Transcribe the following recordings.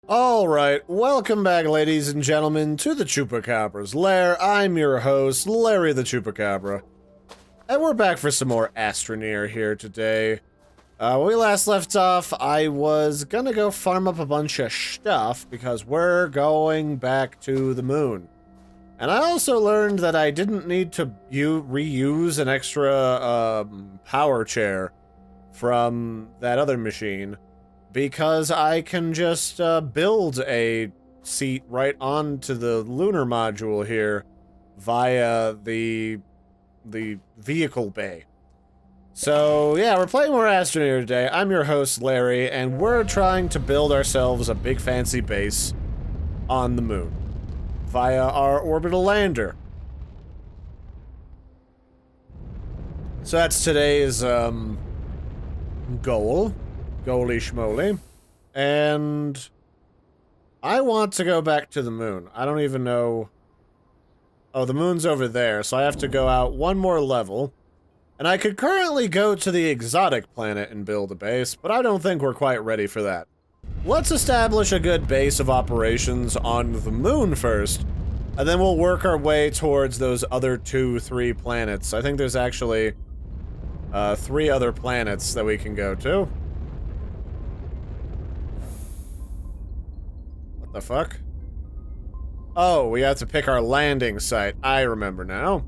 Alright, welcome back, ladies and gentlemen, to the Chupacabra's Lair. I'm your host, Larry the Chupacabra. And we're back for some more Astroneer here today. When we last left off, I was gonna go farm up a bunch of stuff, because we're going back to the moon. And I also learned that I didn't need to reuse an extra, power chair from that other machine, because I can just build a seat right onto the lunar module here via the vehicle bay. So yeah, we're playing more Astroneer today. I'm your host, Larry, and we're trying to build ourselves a big fancy base on the moon via our orbital lander. So that's today's goal. Goalie schmoly. And I want to go back to the moon. I don't even know. Oh, the moon's over there, so I have to go out one more level. And I could currently go to the exotic planet and build a base, but I don't think we're quite ready for that. Let's establish a good base of operations on the moon first, and then we'll work our way towards those other 2-3 planets. I think there's actually 3 other planets that we can go to. The fuck? Oh, we have to pick our landing site. I remember now.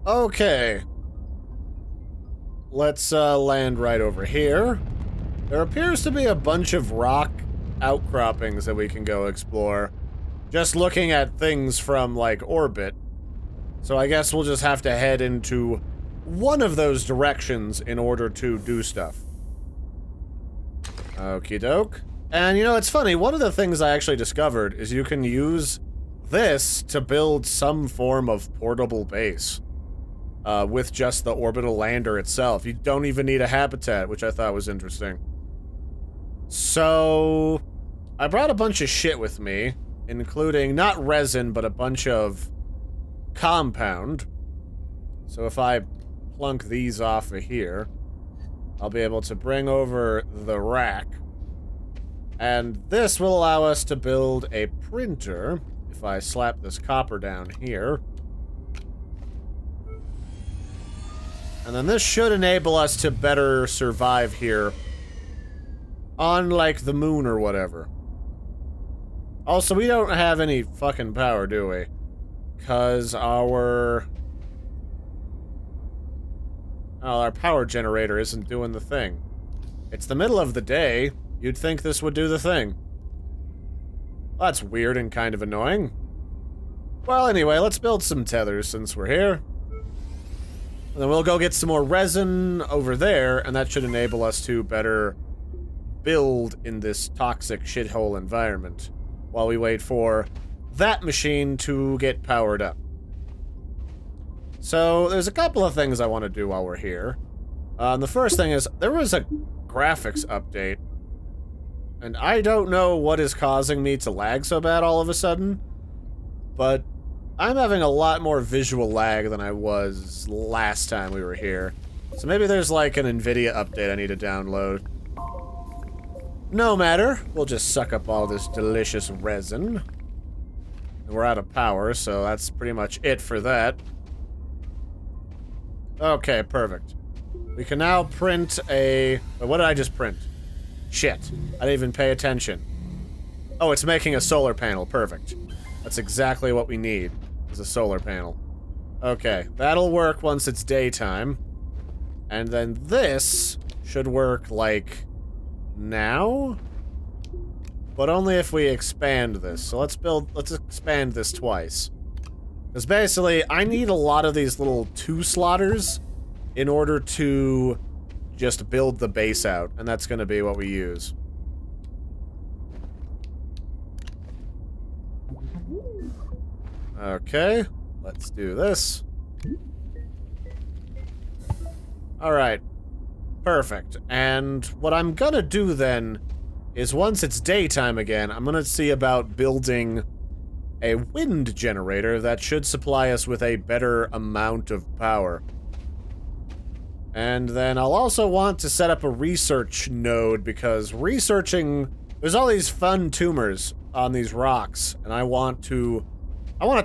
Okay. Let's land right over here. There appears to be a bunch of rock outcroppings that we can go explore. Just looking at things from, like, orbit. So I guess we'll just have to head into one of those directions in order to do stuff. Okie doke. And, you know, it's funny, one of the things I actually discovered is you can use this to build some form of portable base. With just the orbital lander itself. You don't even need a habitat, which I thought was interesting. So, I brought a bunch of shit with me, including, not resin, but a bunch of compound. So if I plunk these off of here, I'll be able to bring over the rack. And this will allow us to build a printer, if I slap this copper down here. And then this should enable us to better survive here on, like, the moon or whatever. Also, we don't have any fucking power, do we? Because our power generator isn't doing the thing. It's the middle of the day. You'd think this would do the thing. Well, that's weird and kind of annoying. Well, anyway, let's build some tethers since we're here. And then we'll go get some more resin over there, and that should enable us to better build in this toxic shithole environment while we wait for that machine to get powered up. So, there's a couple of things I want to do while we're here. The first thing is, there was a graphics update. And I don't know what is causing me to lag so bad all of a sudden, but I'm having a lot more visual lag than I was last time we were here. So maybe there's like an NVIDIA update I need to download. No matter, we'll just suck up all this delicious resin. And we're out of power, so that's pretty much it for that. Okay, perfect. We can now print a... What did I just print? Shit. I didn't even pay attention. Oh, it's making a solar panel. Perfect. That's exactly what we need, is a solar panel. Okay, that'll work once it's daytime. And then this should work, like, now? But only if we expand this. So let's expand this twice. Because basically, I need a lot of these little 2-slotters in order to just build the base out, and that's gonna be what we use. Okay, let's do this. Alright, perfect. And what I'm gonna do then is once it's daytime again, I'm gonna see about building a wind generator that should supply us with a better amount of power. And then I'll also want to set up a research node, because researching There's all these fun tumors on these rocks, and I want to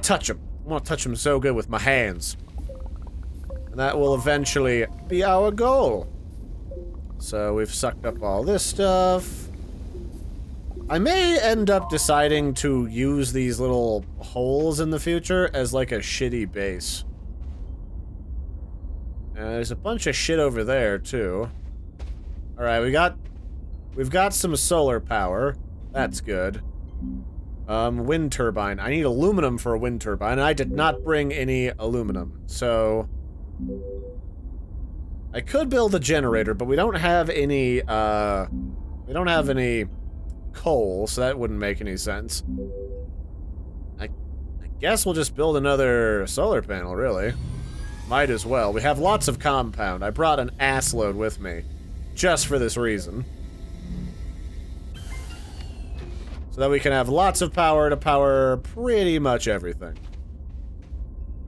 touch them. I want to touch them so good with my hands. And that will eventually be our goal. So we've sucked up all this stuff. I may end up deciding to use these little holes in the future as like a shitty base. There's a bunch of shit over there too. Alright, we've got some solar power. That's good. Wind turbine. I need aluminum for a wind turbine, and I did not bring any aluminum. So I could build a generator, but we don't have any coal, so that wouldn't make any sense. I guess we'll just build another solar panel, really. Might as well. We have lots of compound. I brought an ass load with me, just for this reason. So that we can have lots of power to power pretty much everything.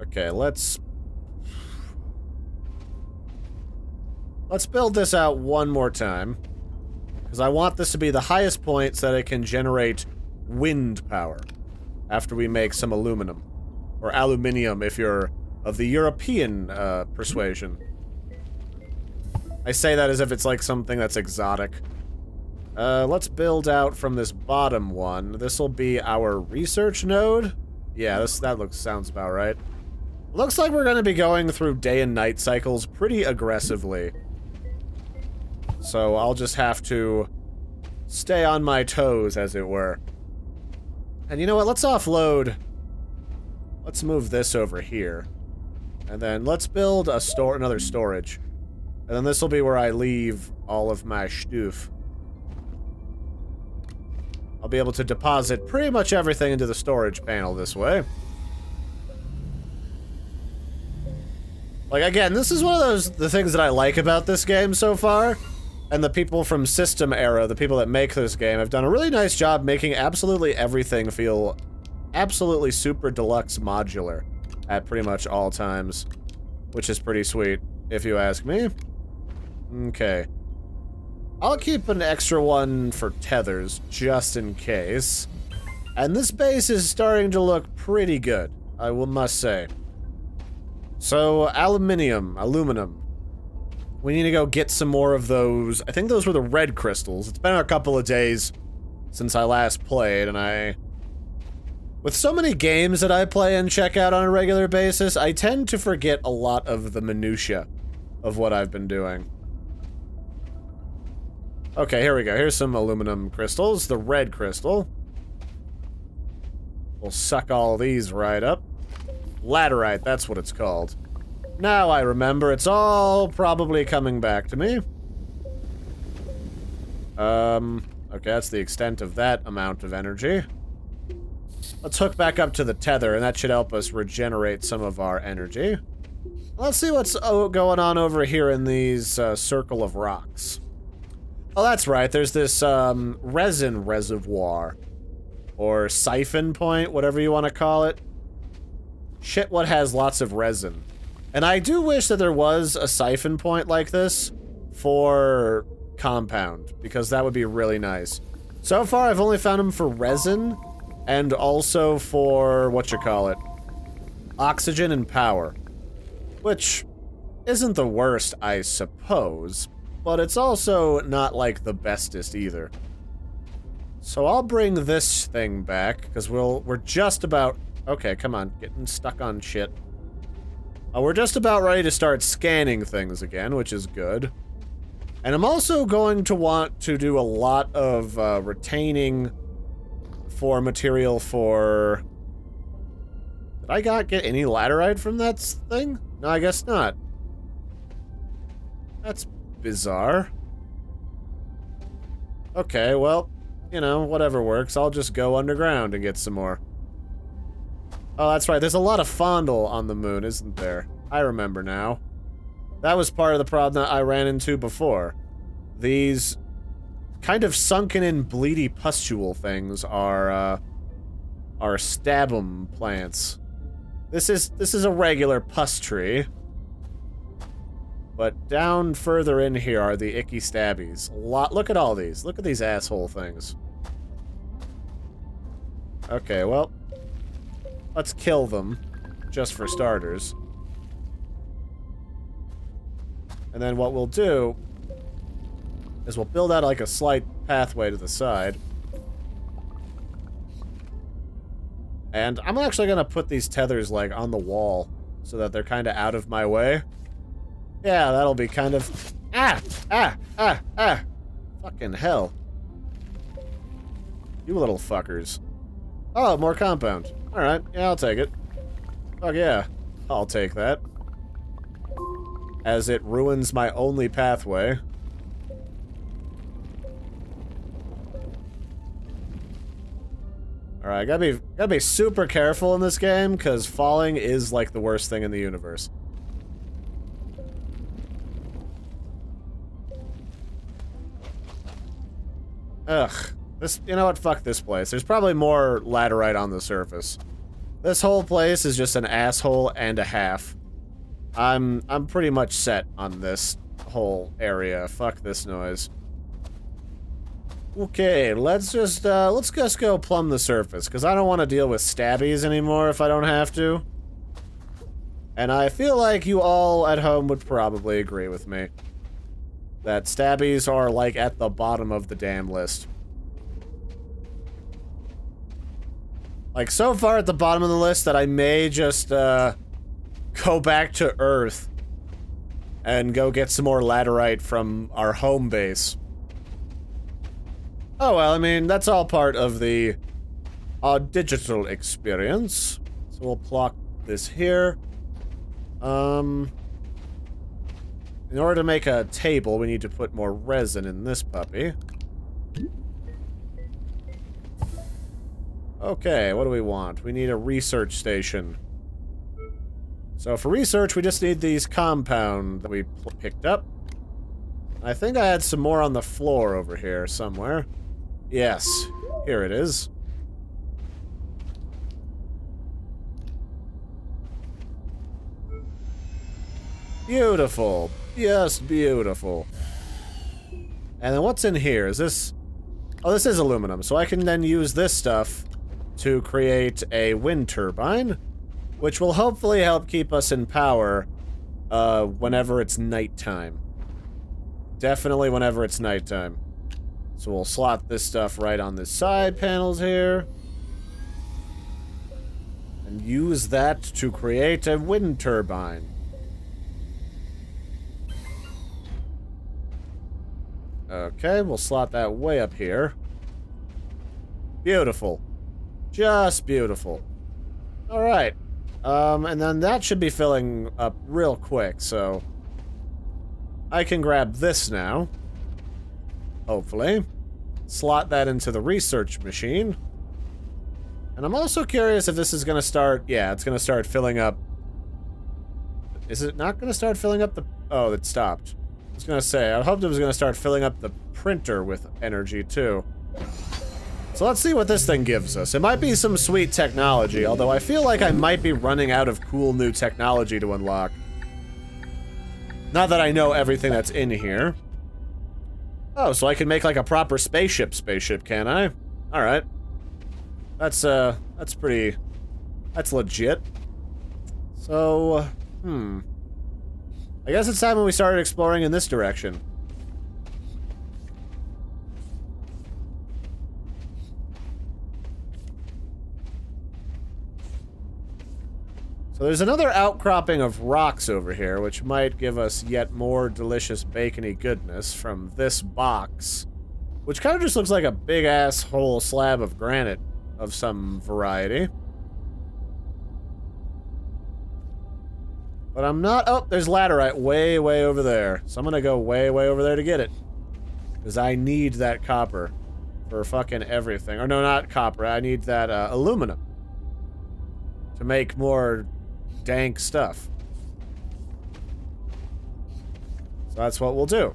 Okay, let's build this out one more time. Because I want this to be the highest point so that it can generate wind power. After we make some aluminum. Or aluminium if you're of the European persuasion. I say that as if it's like something that's exotic. Let's build out from this bottom one. This'll be our research node. Yeah, sounds about right. Looks like we're gonna be going through day and night cycles pretty aggressively. So I'll just have to stay on my toes, as it were. And you know what? Let's offload. Let's move this over here. And then let's build another storage. And then this will be where I leave all of my stuff. I'll be able to deposit pretty much everything into the storage panel this way. Like, again, this is one of the things that I like about this game so far. And the people from System Era, the people that make this game, have done a really nice job making absolutely everything feel absolutely super deluxe modular at pretty much all times. Which is pretty sweet, if you ask me. Okay. I'll keep an extra one for tethers, just in case. And this base is starting to look pretty good, I must say. So, aluminum. We need to go get some more of those. I think those were the red crystals. It's been a couple of days since I last played, and with so many games that I play and check out on a regular basis, I tend to forget a lot of the minutia of what I've been doing. Okay, here we go. Here's some aluminum crystals. The red crystal. We'll suck all these right up. Laterite, that's what it's called. Now I remember, it's all probably coming back to me. Okay, that's the extent of that amount of energy. Let's hook back up to the tether, and that should help us regenerate some of our energy. Let's see what's going on over here in these circle of rocks. Oh, that's right, there's this resin reservoir. Or siphon point, whatever you want to call it. Shit, what has lots of resin. And I do wish that there was a siphon point like this for compound, because that would be really nice. So far, I've only found them for resin, and also for, oxygen and power. Which isn't the worst, I suppose, but it's also not, like, the bestest either. So I'll bring this thing back, because we're just about... Okay, come on, getting stuck on shit. We're just about ready to start scanning things again, which is good. And I'm also going to want to do a lot of retaining for material for... Did I get any laterite from that thing? No, I guess not. That's bizarre. Okay, well, you know, whatever works. I'll just go underground and get some more. Oh, that's right. There's a lot of fondle on the moon, isn't there? I remember now. That was part of the problem that I ran into before. These kind of sunken-in, bleedy pustule things are stabum plants. This is a regular pus tree. But down further in here are the icky stabbies. Look at all these. Look at these asshole things. Okay, well, let's kill them, just for starters. And then what we'll do is we'll build out like a slight pathway to the side. And I'm actually gonna put these tethers like on the wall so that they're kind of out of my way. Yeah, that'll be kind of... Ah! Ah! Ah! Ah! Fucking hell. You little fuckers. Oh, more compound. Alright, yeah, I'll take it. Fuck yeah. I'll take that. As it ruins my only pathway. Alright, gotta be super careful in this game, because falling is like the worst thing in the universe. Ugh. This, you know what, fuck this place. There's probably more laterite on the surface. This whole place is just an asshole and a half. I'm pretty much set on this whole area. Fuck this noise. Okay, let's just go plumb the surface, because I don't want to deal with stabbies anymore if I don't have to. And I feel like you all at home would probably agree with me. That stabbies are, like, at the bottom of the damn list. Like, so far at the bottom of the list that I may just, go back to Earth and go get some more laterite from our home base. Oh, well, I mean, that's all part of the digital experience. So we'll plot this here. In order to make a table, we need to put more resin in this puppy. Okay, what do we want? We need a research station. So for research, we just need these compound that we picked up. I think I had some more on the floor over here somewhere. Yes, here it is. Beautiful. Just beautiful. And then what's in here? Is this... Oh, this is aluminum, so I can then use this stuff to create a wind turbine, which will hopefully help keep us in power whenever it's nighttime. Definitely whenever it's nighttime. So we'll slot this stuff right on the side panels here. And use that to create a wind turbine. Okay, we'll slot that way up here. Beautiful. Just beautiful. Alright. And then that should be filling up real quick, so... I can grab this now. Hopefully. Slot that into the research machine. And I'm also curious if this is gonna start... Yeah, it's gonna start filling up... Is it not gonna start filling up the... Oh, it stopped. I was gonna say, I hoped it was gonna start filling up the printer with energy, too. So let's see what this thing gives us. It might be some sweet technology, although I feel like I might be running out of cool new technology to unlock. Not that I know everything that's in here. Oh, so I can make like a proper spaceship, can I? Alright. That's pretty... That's legit. So, I guess it's time when we started exploring in this direction. So there's another outcropping of rocks over here, which might give us yet more delicious bacony goodness from this box. Which kind of just looks like a big-ass whole slab of granite of some variety. But I'm not... Oh, there's laterite way, way over there. So I'm gonna go way, way over there to get it. Because I need that copper for fucking everything. Or no, not copper. I need that aluminum to make more dank stuff. So that's what we'll do.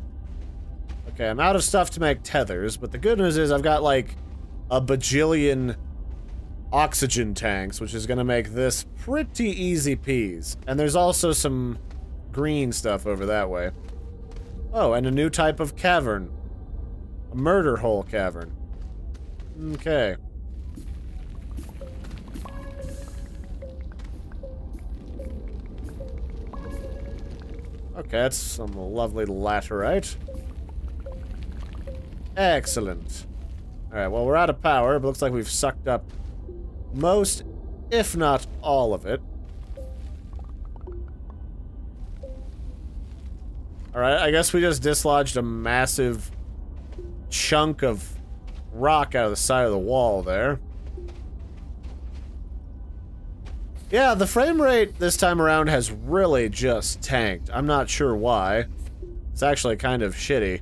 Okay, I'm out of stuff to make tethers, but the good news is I've got like a bajillion oxygen tanks, which is gonna make this pretty easy peas. And there's also some green stuff over that way. Oh, and a new type of cavern. A murder hole cavern. Okay. Okay, that's some lovely laterite. Excellent. Alright, well, we're out of power. It looks like we've sucked up most, if not all of it. Alright, I guess we just dislodged a massive chunk of rock out of the side of the wall there. Yeah, the frame rate this time around has really just tanked. I'm not sure why. It's actually kind of shitty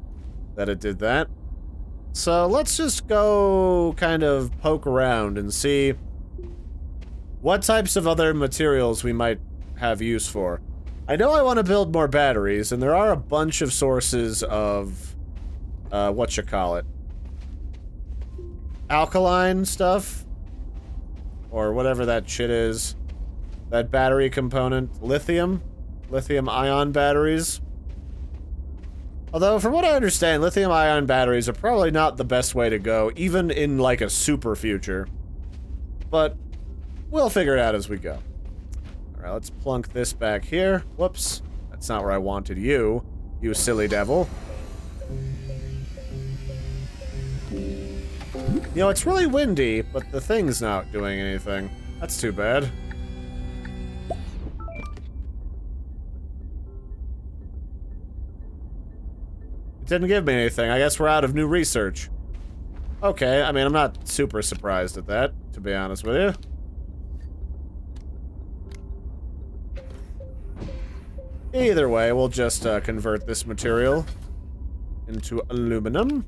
that it did that. So let's just go kind of poke around and see what types of other materials we might have use for. I know I want to build more batteries, and there are a bunch of sources of, whatchamacallit, alkaline stuff? Or whatever that shit is. That battery component. Lithium? Lithium-ion batteries? Although, from what I understand, lithium-ion batteries are probably not the best way to go, even in, like, a super future. But we'll figure it out as we go. Alright, let's plunk this back here. Whoops. That's not where I wanted you, you silly devil. You know, it's really windy, but the thing's not doing anything. That's too bad. It didn't give me anything. I guess we're out of new research. Okay, I mean, I'm not super surprised at that, to be honest with you. Either way, we'll just convert this material into aluminum.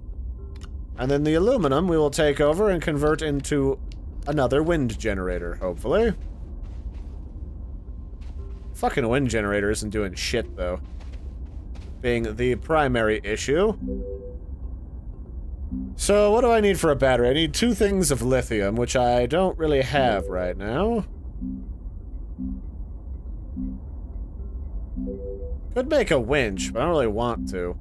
And then the aluminum we will take over and convert into another wind generator, hopefully. Fucking wind generator isn't doing shit, though. Being the primary issue. So, what do I need for a battery? I need 2 things of lithium, which I don't really have right now. Could make a winch, but I don't really want to.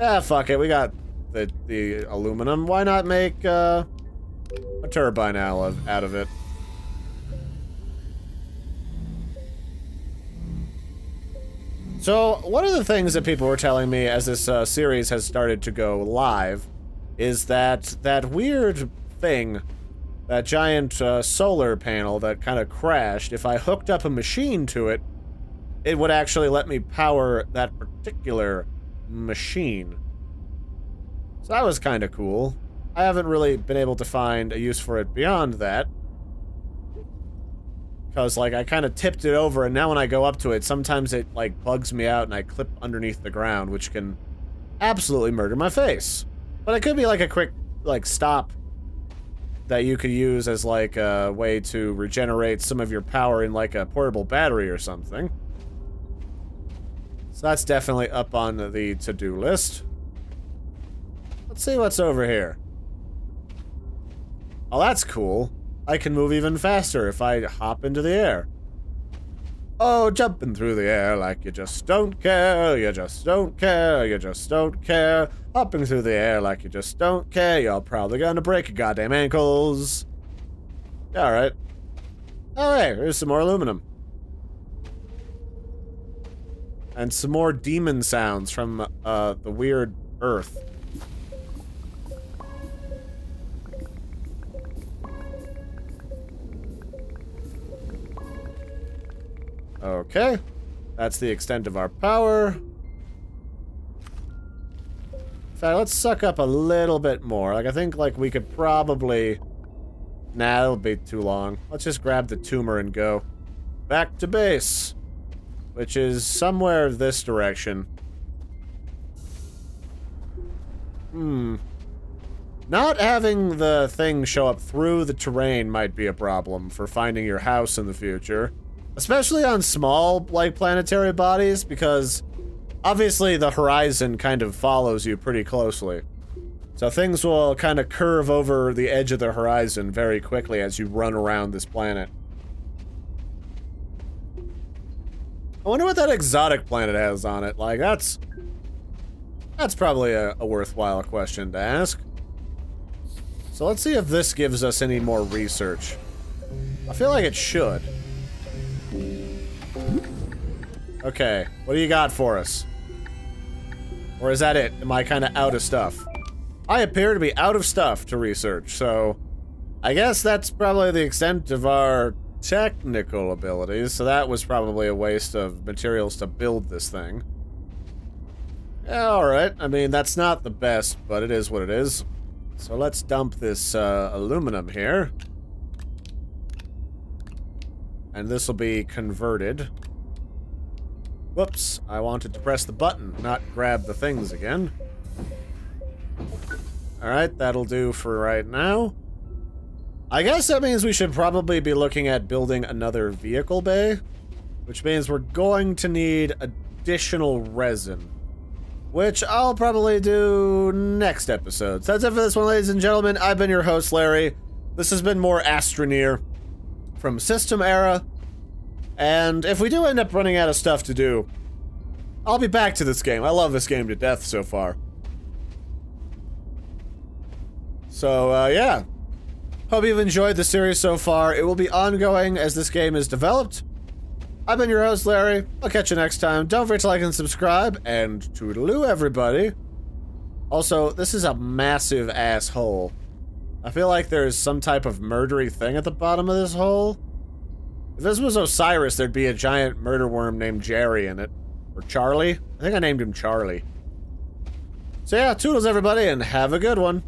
Ah, fuck it. We got the aluminum. Why not make a turbine out of it? So, one of the things that people were telling me as this series has started to go live is that that weird thing, that giant solar panel that kind of crashed, if I hooked up a machine to it, it would actually let me power that particular machine. So that was kind of cool. I haven't really been able to find a use for it beyond that. Because, like, I kind of tipped it over, and now when I go up to it, sometimes it, like, bugs me out and I clip underneath the ground, which can absolutely murder my face. But it could be, like, a quick, like, stop that you could use as, like, a way to regenerate some of your power in, like, a portable battery or something. So that's definitely up on the to-do list. Let's see what's over here. Oh, that's cool. I can move even faster if I hop into the air. Oh, jumping through the air like you just don't care, you just don't care, you just don't care. Hopping through the air like you just don't care, you're probably gonna break your goddamn ankles. Alright. Oh, hey, here's some more aluminum. And some more demon sounds from the weird earth. Okay. That's the extent of our power. In fact, let's suck up a little bit more. Like, I think, like, we could probably... Nah, it'll be too long. Let's just grab the tumor and go back to base. Which is somewhere this direction. Not having the thing show up through the terrain might be a problem for finding your house in the future. Especially on small, like, planetary bodies, because obviously the horizon kind of follows you pretty closely. So things will kind of curve over the edge of the horizon very quickly as you run around this planet. I wonder what that exotic planet has on it. Like, that's probably a worthwhile question to ask. So let's see if this gives us any more research. I feel like it should. Okay, what do you got for us? Or is that it? Am I kind of out of stuff? I appear to be out of stuff to research, so I guess that's probably the extent of our technical abilities, so that was probably a waste of materials to build this thing. Yeah, alright. I mean, that's not the best, but it is what it is. So let's dump this aluminum here. And this will be converted. Whoops, I wanted to press the button, not grab the things again. Alright, that'll do for right now. I guess that means we should probably be looking at building another vehicle bay, which means we're going to need additional resin, which I'll probably do next episode. So that's it for this one, ladies and gentlemen. I've been your host, Larry. This has been more Astroneer from System Era, and if we do end up running out of stuff to do, I'll be back to this game. I love this game to death so far. So, yeah. Hope you've enjoyed the series so far. It will be ongoing as this game is developed. I've been your host, Larry. I'll catch you next time. Don't forget to like and subscribe, and toodaloo, everybody. Also, this is a massive asshole. I feel like there's some type of murdery thing at the bottom of this hole. If this was Osiris, there'd be a giant murder worm named Jerry in it. Or Charlie? I think I named him Charlie. So yeah, toodles, everybody, and have a good one.